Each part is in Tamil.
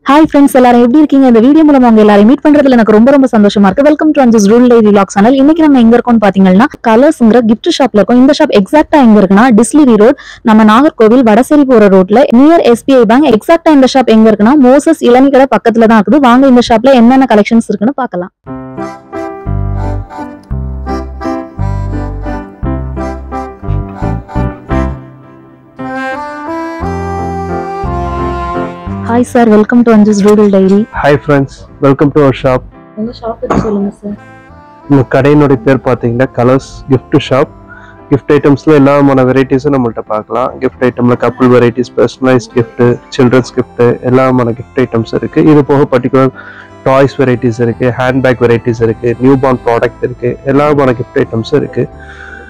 Hi friends, எல்லாரும் எப்படி இருக்கீங்க? இந்த வீடியோ மூலமா உங்க எல்லாரையும் மீட் பண்றதுல எனக்கு ரொம்ப சந்தோஷமா இருக்கு. Welcome to அஞ்சஸ் rule live vlog channel. இன்னைக்கு நம்ம எங்க இருக்கோம்னு பாத்தீங்கன்னா கலர்ஸ்ங்கற gift ஷாப்ல இருக்கோம். இந்த ஷாப் எக்ஸாக்ட்டா எங்க இருக்குன்னா டிஸ்லிரி ரோட், நம்ம நாகர்கோவில் வடசேரி போற ரோட்ல நியர் SBI பேங்க். எக்ஸாக்ட்டா இந்த ஷாப் எங்க இருக்குன்னா மோசஸ் இளநீ கடை பக்கத்துல தான் இருக்குது. வாங்க இந்த ஷாப்ல என்னென்ன கலெக்ஷன்ஸ் இருக்குன்னு பார்க்கலாம். Hi sir, welcome to Anjas Rural Dairy. Hi friends, welcome to our shop. உங்க ஷாப் பத்தி சொல்லுங்க சார். இந்த கடையினுடைய பேர் பாத்தீங்கன்னா கலர்ஸ் gift shop. gift ஐட்டம்ஸ்ல எல்லாமான வெரைட்டிஸும் நம்மள்ட்ட பார்க்கலாம். gift ஐட்டம்ல couple varieties, personalized gift, children's gift எல்லாமான gift items இருக்கு. இது போக பர்టిక్యులர் டாய்ஸ் வெரைட்டிஸ் இருக்கு, ஹேண்ட்பேக் வெரைட்டிஸ் இருக்கு, நியூபார்ன் ப்ராடக்ட் இருக்கு, எல்லாமான gift ஐட்டம்ஸ் இருக்கு.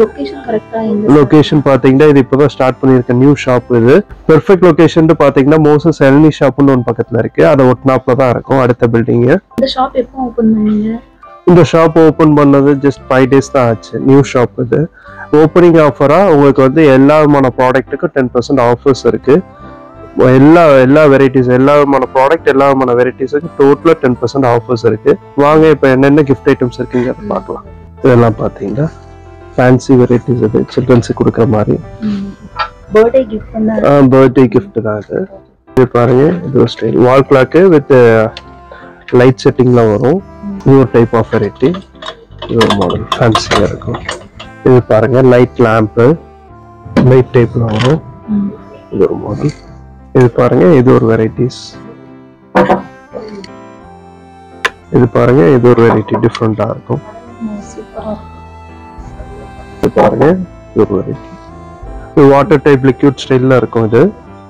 லொகேஷன் கரெக்ட்டா எங்க? லொகேஷன் பாத்தீங்கன்னா இது இப்போதான் ஸ்டார்ட் பண்ணிருக்க நியூ ஷாப். இது பெர்ஃபெக்ட் லொகேஷன் பாத்தீங்கன்னா மோசஸ் இளநீ ஷாப்னு ஒன்று பக்கத்துல இருக்கு. அதை ஒட்டினாப்ல தான் இருக்கும் அடுத்த பில்டிங். இந்த ஷாப் எப்போ ஓபன் பண்ணீங்க? இந்த ஷாப் ஓபன் பண்ணது ஜஸ்ட் 5 days தான் ஆச்சு. நியூ ஷாப் இது. ஓப்பனிங் ஆஃபரா உங்களுக்கு வந்து எல்லாமான ப்ராடக்ட்டுக்கும் 10% ஆஃபர்ஸ் இருக்கு. எல்லா வெரைட்டிஸ், எல்லாமான ப்ராடக்ட், எல்லாமான வெரைட்டிஸுக்கு டோட்டலா 10% ஆஃபர்ஸ் இருக்கு. வாங்க இப்போ என்னென்ன கிஃப்ட் ஐட்டம்ஸ் இருக்குங்கிறத பார்க்கலாம். இதெல்லாம் பாத்தீங்கன்னா ஃபேன்சி வெரைட்டிஸ், அது சில்ட்ரன்ஸுக்கு கொடுக்குற மாதிரி பர்த்டே கிஃப்ட் பண்ணா பர்த்டே கிஃப்ட் தான் இது. இது பாருங்க, இது ஒரு style wall clock with light செட்டிங்ல வரும். இது ஒரு டைப் ஆஃப் வெரைட்டி. இது ஒரு மாடல் ஃபேன்சியா இருக்கும். இது பாருங்க லைட் லேம்ப், லைட் டைப்ல வரும். இது ஒரு மாடல். இது பாருங்க, இது ஒரு வெரைட்டிஸ். இது பாருங்க, இது ஒரு வெரைட்டி டிஃப்ரெண்டா இருக்கும். இது பாருங்க, இது ஒரு வெரைட்டி. இது வாட்டர் டைப் லிக்விட் ஸ்டைல்ல இருக்கும். இது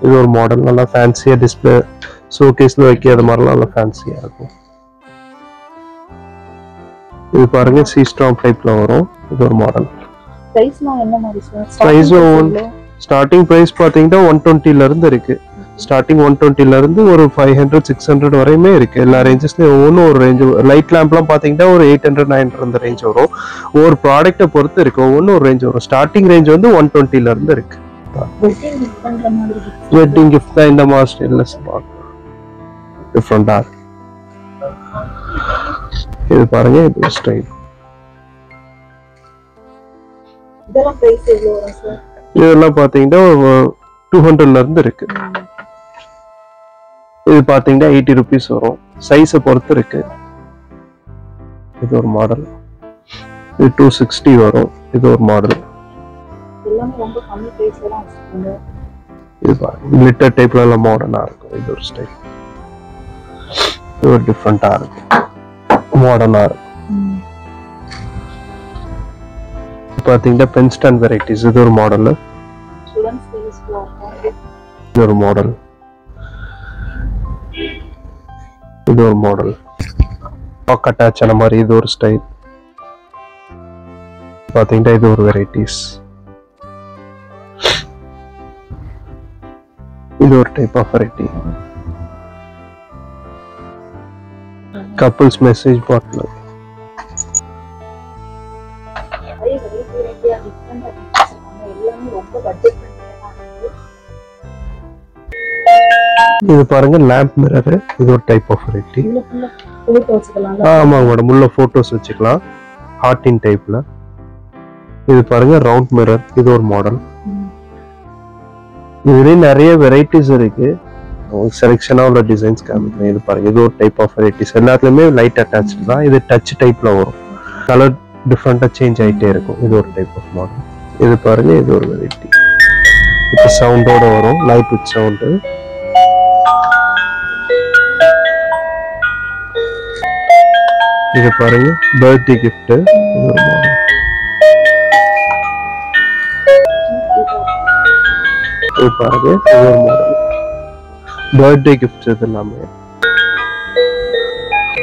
இது ஒரு மாடல், நல்லா ஃபேன்சியா டிஸ்ப்ளே ஷோகேஸ்ல வைக்காத மாதிரிலாம் நல்லா ஃபேன்சியா இருக்கும். இது பாருங்க சீ ஸ்டாம் டைப்ல வரும். இது ஒரு மாடல். பிரைஸ்லாம் என்ன மாதிரி சார்? பிரைஸ் ஸ்டார்டிங் பிரைஸ் பாத்தீங்கன்னா 120 ல இருந்து இருக்கு. ஸ்டார்டிங் 120 ல இருந்து ஒரு 500 600 வரையுமே இருக்கு. எல்லா ரேஞ்சஸ்லயும் ஒவ்வொன்றும் ஒரு ரேஞ்ச். லைட் லேம்ப்லாம் பாத்தீங்கன்னா ஒரு 800 900 அந்த ரேஞ்ச் வரும். ஒரு ப்ராடக்ட்டை பொறுத்து இருக்கு, ஒவ்வொன்றும் ஒரு ரேஞ்ச் வரும். ஸ்டார்டிங் ரேஞ்ச் வந்து 120 ல இருந்து இருக்கு. வெட்டிங் கிஃப்ட் தான் இந்த மாதிரி ஸ்டைல்ல டிஃப்ரெண்டா இருக்கு. இது பாருங்க, இது ஸ்டைல். இதெல்லாம் பிரைஸ் எவ்வளவு வரும் சார்? இதெல்லாம் பாத்தீங்கன்னா 200 ல இருந்து இருக்கு. இது பாத்தீங்கன்னா 80 rupees வரும். சைஸை பொறுத்து இருக்கு. இது ஒரு மாடல். இது 260 வரும். இது ஒரு மாடல். எல்லாமே ரொம்ப கம்மி பிரைஸ்ல தான் வச்சிருக்காங்க. இது பாருங்க கிளிட்டர் டைப்ல எல்லாம் மாடர்னா இருக்கும். இது ஒரு ஸ்டைல். இது ஒரு டிஃபரெண்டா இருக்கும், மாடர்னா இருக்கும். பாத்தீங்கன்னா பென் ஸ்டாண்ட் வெரைட்டிஸ். இது ஒரு மாடல். இது ஒரு மாடல். இது ஒரு மாடல். லாக் அட்டாச் ஆன மாதிரி இது ஒரு ஸ்டைல். பாத்தீங்கன்னா இது ஒரு வெரைட்டிஸ். இது ஒரு type of variety. Couples message bottle. இது பாருங்க லேம்ப் மிரர். இது ஒரு டைப் ஆஃப் வெரைட்டி. ஆமாங்க மேடம், உள்ள போட்டோஸ் வச்சுக்கலாம். ஹார்டின் டைப்ல. இது பாருங்க ரவுண்ட் மிரர். இது ஒரு மாடல். இதுலயே நிறைய வெரைட்டிஸ் இருக்கு. செலக்ஷனா உள்ள டிசைன்ஸ் காமிக்கிறேன். இது பாருங்க, இது ஒரு டைப் ஆஃப் வெரைட்டிஸ். எல்லாத்துலயுமே லைட் அட்டாச்டு தான். இது டச் டைப்ல வரும். கலர் டிஃப்ரெண்டா சேஞ்ச் ஆயிட்டே இருக்கும். இது ஒரு டைப் ஆஃப் மாடல். இது பாருங்க, இது ஒரு வெரைட்டி. இப்போ சவுண்டோட வரும், லைட் வித் சவுண்ட். இது பாருங்க பர்த்டே கிஃப்ட். இது ஒரு மாடல். இது பாருங்க, இது ஒரு மாடல். Birthday gift. இது எல்லாமே.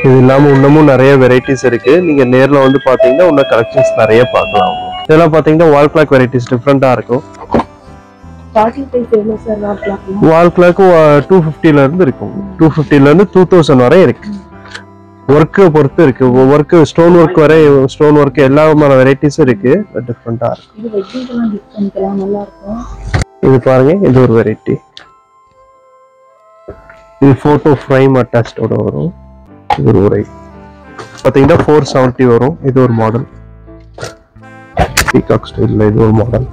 இது இல்லாம இன்னமும் நிறைய வெரைட்டிஸ் இருக்கு. நீங்க நேர்ல வந்து பாத்தீங்கன்னா இன்னும் கலெக்ஷன்ஸ் நிறைய பார்க்கலாம். இதெல்லாம் பாத்தீங்கன்னா வால் கிளாக் வெரைட்டிஸ் டிஃப்ரெண்டா இருக்கும். வால் கிளாக் 250 ல இருந்து இருக்கும். 250 ல இருந்து 2000 வரை இருக்கு. ஒர்க்கை பொறுத்து இருக்கு. ஒர்க் ஸ்டோன் ஒர்க் வரை, ஸ்டோன் ஒர்க் எல்லாமான வெரைட்டிஸும் இருக்கு. டிஃப்ரெண்டா இருக்கு. இது பாருங்க, இது ஒரு வெரைட்டி. இது ஃபோட்டோ ஃப்ரேம் அட்டாச்டோட வரும். இது ஒரு உரை பார்த்தீங்கன்னா 470 வரும். இது ஒரு மாடல். பீகாக் ஸ்டைலில் இது ஒரு மாடல்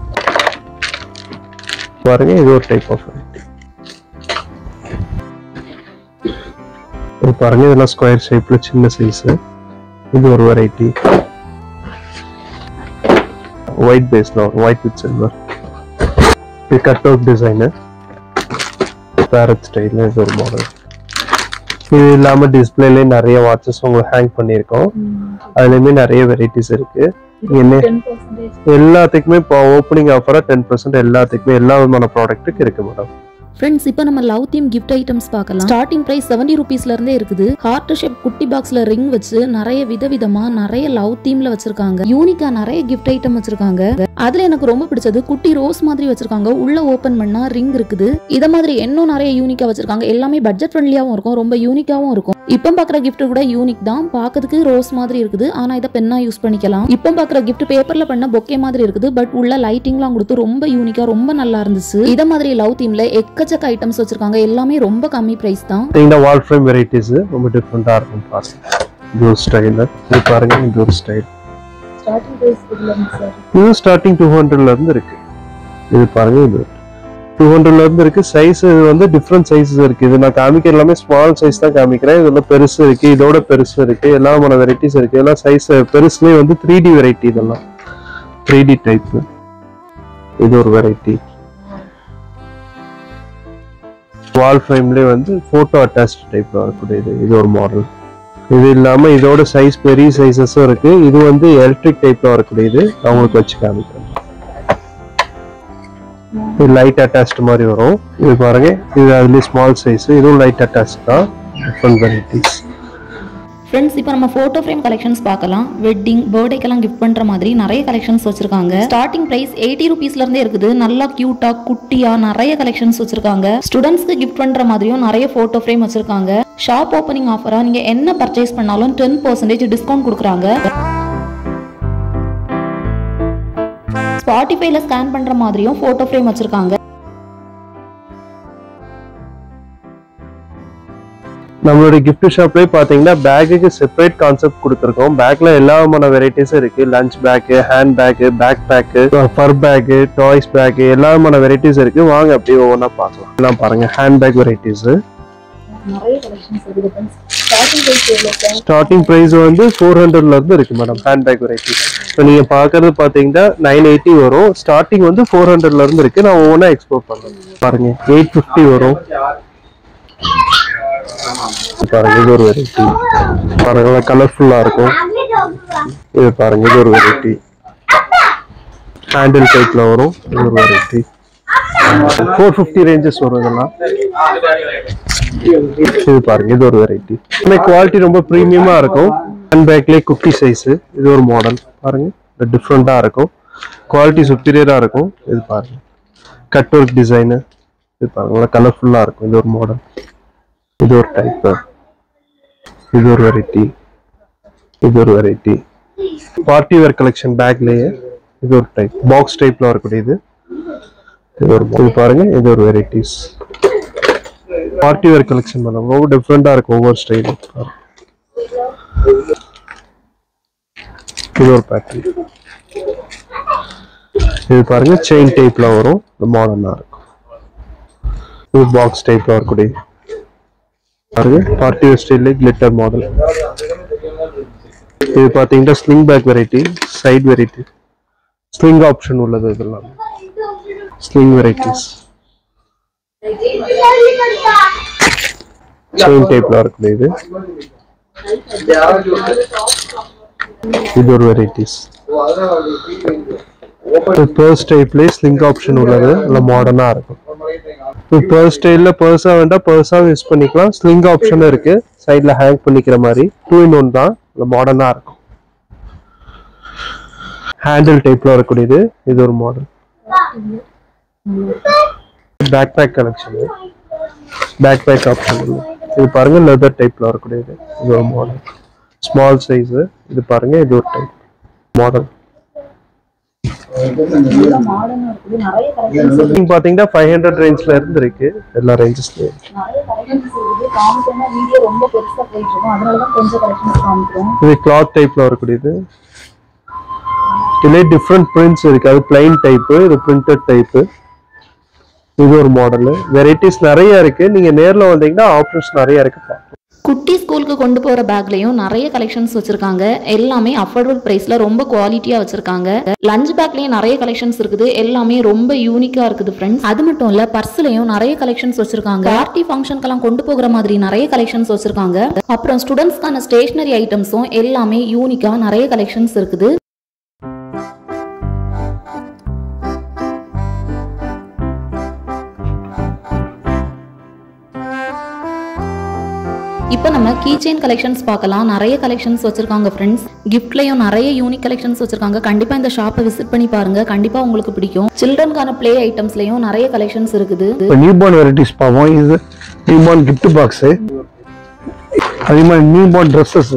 பாருங்க. இது ஒரு டைப் ஆஃப் வெரைட்டி. இது பாருங்க, இதெல்லாம் ஸ்கொயர் ஷேப்ல சின்ன சைஸ். இது ஒரு வெரைட்டி. ஒயிட் பேஸ்ல வரும், ஒயிட் வித் சில்வர். இது கட் அவுட் டிசைனு பேரட் ஸ்டைல்ல இது ஒரு மாடல். இது இல்லாம டிஸ்பிளேல நிறைய வாட்சஸ் உங்களுக்கு ஹேங் பண்ணியிருக்கோம். அதுலயுமே நிறைய வெரைட்டிஸ் இருக்கு. என்ன எல்லாத்துக்குமே இப்போ ஓப்பனிங் ஆஃபரா 10% எல்லாத்துக்குமே எல்லா விதமான ப்ராடக்ட்டுக்கு இருக்கு மேடம். ஃப்ரெண்ட்ஸ், இப்போ நம்ம லவ் தீம் கிஃப்ட் ஐட்டம்ஸ் பார்க்கலாம். ஸ்டார்டிங் பிரைஸ் 70 ரூபீஸ்ல இருந்தே இருக்குது. ஹார்ட் ஷேப் குட்டி பாக்ஸ்ல ரிங் வச்சு நிறைய விதவிதமா நிறைய லவ் தீம்ல வச்சிருக்காங்க. யூனிக்கா நிறைய கிஃப்ட் ஐட்டம் வச்சிருக்காங்க. அதுல எனக்கு ரொம்ப பிடிச்சது குட்டி ரோஸ் மாதிரி வச்சிருக்காங்க. உள்ள ஓபன் பண்ணா ரிங் இருக்குது. இத மாதிரி இன்னும் நிறைய யூனிக்கா வச்சிருக்காங்க. எல்லாமே பட்ஜெட் ஃப்ரெண்ட்லியாவும் இருக்கும், ரொம்ப யூனிக்காவும் இருக்கும். இப்போ பாக்குற கிஃப்ட் கூட யூனிக் தான். பாக்கிறதுக்கு ரோஸ் மாதிரி இருக்குது, ஆனா இத பென்னா யூஸ் பண்ணிக்கலாம். இப்போ பாக்குற கிஃப்ட் பேப்பர்ல பண்ண பொக்கே மாதிரி இருக்குது, பட் உள்ள லைட்டிங்லாம் கொடுத்து ரொம்ப யூனிக்கா ரொம்ப நல்லா இருந்துச்சு. இத மாதிரி லவ் தீம்ல எக்கச்சக்க ஐட்டம்ஸ் வச்சிருக்காங்க. எல்லாமே ரொம்ப கம்மி பிரைஸ் தான். இந்த வால் ஃப்ரேம் வெரைட்டிஸ் ரொம்ப டிஃபரெண்டா இருக்கும் பாருங்க. இது ஒரு ஸ்டைல். இது பாருங்க, இது ஒரு ஸ்டைல். ஸ்டார்டிங் பிரைஸ் இது ஸ்டார்டிங் 200ல இருந்து இருக்கு. இது பாருங்க, இது 200ல இருந்து இருக்கு. சைஸ் இது வந்து டிஃபரெண்ட் சைஸஸ் இருக்கு. இது நான் காமிக்கிற எல்லாமே ஸ்மால் சைஸ் தான் காமிக்கிறேன். இதுல பெருசு இருக்கு, இதோட பெருசு இருக்கு, எல்லாமான வெரைட்டிஸ் இருக்கு. எல்லாம் சைஸ் பெருசுலயே வந்து 3D வெரைட்டி. இதெல்லாம் 3D டைப். இது ஒரு வெரைட்டி. வால் ஃப்ரேம்லேயே வந்து ஃபோட்டோ அட்டாச் டைப்ல வரக்கூடியது. இது ஒரு மாடல். இது இல்லாம இதோட சைஸ் பெரிய சைஸஸும் இருக்கு. இது வந்து எலக்ட்ரிக் டைப்ல வரக்கூடியது. அவங்களுக்கு வச்சு காமிக்கிறேன். இது லைட் அட்டாச்ட் மாதிரி வரும். இது பாருங்க, இது அதுலயே ஸ்மால் சைஸ். இதுவும் லைட் அட்டாச் தான். Different varieties. ஃப்ரெண்ட்ஸ், இப்போ நம்ம ஃபோட்டோ ஃப்ரேம் கலெக்ஷன்ஸ் பார்க்கலாம். வெட்டிங் பர்த்டேக்கெல்லாம் கிஃப்ட் பண்ற மாதிரி நிறைய கலெக்ஷன்ஸ் வச்சிருக்காங்க. ஸ்டார்டிங் பிரைஸ் 80 ரூபீஸ்ல இருந்தே இருக்குது. நல்லா கியூட்டா குட்டியா நிறைய கலெக்ஷன்ஸ் வச்சிருக்காங்க. ஸ்டூடெண்ட்ஸ்க்கு கிஃப்ட் பண்ற மாதிரியும் நிறைய ஃபோட்டோ ஃப்ரேம் வச்சிருக்காங்க. ஷாப் ஓப்பனிங் ஆஃபரா நீங்க என்ன பர்ச்சேஸ் பண்ணாலும் 10% டிஸ்கவுண்ட் கொடுக்குறாங்க. ஸ்பாட்டிஃபைல ஸ்கேன் பண்ற மாதிரியும் ஃபோட்டோ ஃப்ரேம் வச்சிருக்காங்க. நம்மளோட கிஃப்ட் ஷாப்லேயே பார்த்தீங்கன்னா பேக்குக்கு செப்பரேட் கான்செப்ட் கொடுத்துருக்கோம். பேக்ல எல்லா விதமான வெரைட்டிஸும் இருக்கு. Lunch bag, hand bag, bag pack, fur bag, toys bag, எல்லா விதமான வெரைட்டிஸ் இருக்கு. வாங்க அப்படியே ஒவ்வொன்றா பார்க்கலாம். எல்லாம் பாருங்க, hand bag varieties. Starting price வந்து 400ல இருந்து இருக்கு மேடம். ஹேண்ட் பேக் வெரைட்டி இப்போ நீங்க பாக்குறது பாத்தீங்கன்னா 980 வரும். ஸ்டார்டிங் வந்து 400ல இருந்து இருக்கு. நான் ஒவ்வொன்றா எக்ஸ்போர்ட் பண்றேன். பாருங்க, 850 வரும். பாருங்க, இது ஒரு வெரைட்டி. பாருங்க, கலர்ஃபுல்லா இருக்கும். இது பாருங்க, இது ஒரு வெரைட்டி. ஹேண்டில் டைப்ல வரும். இது ஒரு வெரைட்டி. 450 ரேஞ்சஸ் வரும் இதெல்லாம். இது பாருங்க, இது ஒரு வெரைட்டி. குவாலிட்டி ரொம்ப பிரீமியமா இருக்கும். ஹேண்ட் பேக்லயே குட்டி சைஸ். இது ஒரு மாடல். பாருங்க, இது டிஃப்ரெண்டா இருக்கும். குவாலிட்டி சுப்பீரியரா இருக்கும். இது பாருங்க, கட் ஒர்க் டிசைனு. இது பாருங்க, கலர்ஃபுல்லா இருக்கும். இது ஒரு மாடல். இது ஒரு டைப். இது ஒரு வெரைட்டி. இது ஒரு வெரைட்டி. பார்ட்டி வேர் கலெக்ஷன் பேக்லயே இது ஒரு டைப். பாக்ஸ் டைப்ல வரக்கூடியது. இது ஒரு இது பாருங்க, இது ஒரு வெரைட்டிஸ். பார்ட்டி வேர் கலெக்ஷன் பண்ணலாம். ரொம்ப டிஃப்ரெண்டா இருக்கும் ஒவ்வொரு ஸ்டைலும். இது ஒரு பேட்டர்ன். இது பாருங்க, செயின் டைப்ல வரும். மாடர்னா இருக்கும். இது பாக்ஸ் டைப்ல வரக்கூடியது. பாருங்க, பார்ட்டி வேர் ஸ்டைல்ல கிளிட்டர் மாடல். இது பாத்தீங்கன்னா sling bag variety, side variety, sling option உள்ளது. இதெல்லாம் ஸ்லிங் வெரைட்டிஸ். செயின் டைப்ல இருக்கக்கூடியது. இது ஒரு வெரைட்டிஸ். பர்ஸ் டைப்ல ஸ்லிங் ஆப்ஷன் உள்ளது. நல்ல மாடர்னா இருக்கும். பர்ஸ் ஸ்டைல்ல பர்ஸா வேண்டாம், பர்ஸா யூஸ் பண்ணிக்கலாம். ஸ்லிங் ஆப்ஷன் இருக்கு. சைட்ல ஹேங் பண்ணிக்கிற மாதிரி 2-in-1 தான். மாடர்னா இருக்கும். ஹேண்டில் டைப்ல வரக்கூடியது. இது ஒரு model. Backpack collection. Backpack option. இது பாருங்க, லெதர் டைப்ல வரக்கூடியது. இது ஒரு மாடல். Small size. இது பாருங்க, இது ஒரு டைப் மாடல். நல்ல மாடர்னா இருக்குது. நிறைய கலெக்ஷன்ஸ் நீங்க பாத்தீங்கன்னா 500 ரேஞ்ச்ல இருந்து இருக்கு எல்லா ரேஞ்சஸ்லயும். நிறைய கலெக்ஷன்ஸ் இருக்குது. காமிக்கனா வீடியோ ரொம்ப பெருசா போயிட்டு இருக்கும். அதனால தான் கொஞ்சம் கலெக்ஷன்ஸ் காமிக்கிறோம். இது கிளாத் டைப்ல வரக்கூடியது. இதுல டிஃபரண்ட் பிரிண்ட்ஸ் இருக்கு. அது பிளைன் டைப், இது பிரிண்டட் டைப். இது ஒரு மாடல். வெரைட்டிஸ் நிறைய இருக்கு. நீங்க நேர்ல வந்தீங்கன்னா ஆப்ஷன்ஸ் நிறைய இருக்கு. குட்டி ஸ்கூலுக்கு கொண்டு போகிற பேக்லையும் நிறைய கலெக்ஷன்ஸ் வச்சுருக்காங்க. எல்லாமே அஃபோர்டபுள் ப்ரைஸில் ரொம்ப குவாலிட்டியாக வச்சுருக்காங்க. லஞ்ச் பேக்லேயும் நிறைய கலெக்ஷன்ஸ் இருக்குது. எல்லாமே ரொம்ப யூனிக்காக இருக்குது ஃப்ரெண்ட்ஸ். அது மட்டும் இல்லை, பர்ஸ்லையும் நிறைய கலெக்ஷன்ஸ் வச்சுருக்காங்க. பார்ட்டி ஃபங்க்ஷனுக்கெல்லாம் கொண்டு போகிற மாதிரி நிறைய கலெக்ஷன்ஸ் வச்சுருக்காங்க. அப்புறம் ஸ்டூடெண்ட்ஸ்க்கான ஸ்டேஷ்னரி ஐட்டம்ஸும் எல்லாமே யூனிக்காக நிறைய கலெக்ஷன்ஸ் இருக்குது. இப்போ நம்ம கீ செயின் கலெக்ஷன்ஸ் பார்க்கலாம். நிறைய கலெக்ஷன்ஸ் வச்சிருக்காங்க ஃப்ரெண்ட்ஸ். கிஃப்ட்லயும் நிறைய யூனிக் கலெக்ஷன்ஸ் வச்சிருக்காங்க. கண்டிப்பா இந்த ஷாப்பை விசிட் பண்ணி பாருங்க. கண்டிப்பா உங்களுக்கு பிடிக்கும். சில்ட்ரன்கான பிளே ஐட்டம்ஸ்லயும் நிறைய கலெக்ஷன்ஸ் இருக்குது. நியூபார்ன் வெரைட்டிஸ் பார்ப்போம். இது நியூபார்ன் கிஃப்ட் பாக்ஸ். அதே மாதிரி நியூபார்ன் ட்ரெஸ்ஸஸ்.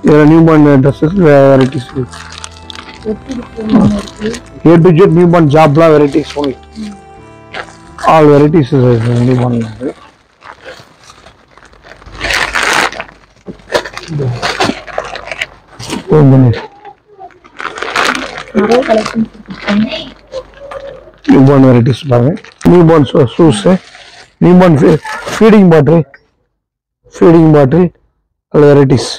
இதுல newborn dresses varieties. A to Z newborn ஜாப்லாம் varieties only. All varieties newborn. Newborn varieties பாருங்க. Newborn shoes, newborn feeding bottle varieties.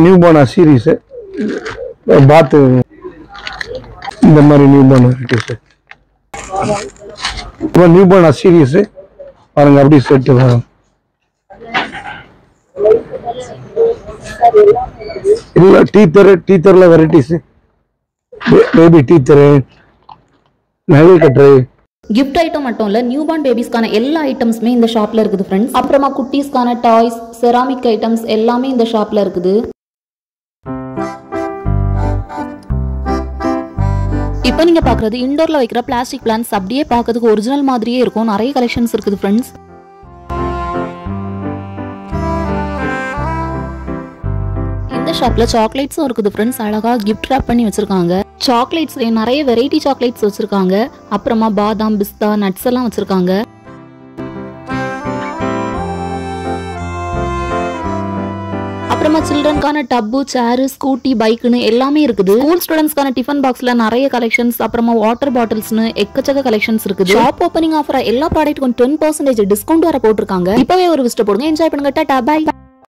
Newborn series பாத்து இந்த மாதிரி நியூபார்ன் வெரைட்டிஸ். நியூபார்ன் சீரீஸ் பாருங்க. அப்படி செட் வரும். இல்ல டீத்தர்ல வெரைட்டிஸ். பேபி டீத்தர், நகை கட்டரு. கிஃப்ட் ஐட்டம் மட்டும் இல்ல, நியூபார்ன் பேபிஸ்க்கான எல்லா ஐட்டம்ஸுமே இந்த ஷாப்ல இருக்குது ஃப்ரெண்ட்ஸ். அப்புறமா குட்டீஸ்க்கான டாய்ஸ், செராமிக் ஐட்டம்ஸ் எல்லாமே இந்த ஷாப்ல இருக்குது. இப்போ நீங்க பாக்குறது இன்டோர்ல வைக்கிற பிளாஸ்டிக் பிளான்ஸ். அப்படியே பார்க்கிறதுக்கு ஒரிஜினல் மாதிரியே இருக்கும். நிறைய கலெக்ஷன்ஸ் இருக்குது ஃப்ரெண்ட்ஸ். இந்த ஷாப்ல சாக்லேட்ஸும் இருக்குது ஃப்ரெண்ட்ஸ். அழகா கிஃப்ட் ராப் பண்ணி வச்சிருக்காங்க. சாக்லேட்ஸ்லயே நிறைய வெரைட்டி சாக்லேட்ஸ் வச்சிருக்காங்க. அப்புறமா பாதாம், பிஸ்தா, நட்ஸ் எல்லாம் வச்சிருக்காங்க. அப்புறமா சில்ட்ரன்கான டப்பு, சேர், ஸ்கூட்டி, பைக்குன்னு எல்லாமே இருக்குது. ஸ்கூல் ஸ்டூடெண்ட்ஸ்க்கான டிஃபன் பாக்ஸ்ல நிறைய கலெக்ஷன்ஸ், அப்புறமா வாட்டர் பாட்டில்ஸ்னு எக்கச்சக்க கலெக்ஷன்ஸ் இருக்குது. ஷாப் ஓப்பனிங் ஆஃபரா எல்லா ப்ராடக்ட்டுக்கும் 10% டிஸ்கவுண்ட் வர போட்டிருக்காங்க. இப்பவே ஒரு விசிட் போடுங்க. என்ஜாய் பண்ணுங்க. டாடா, பை.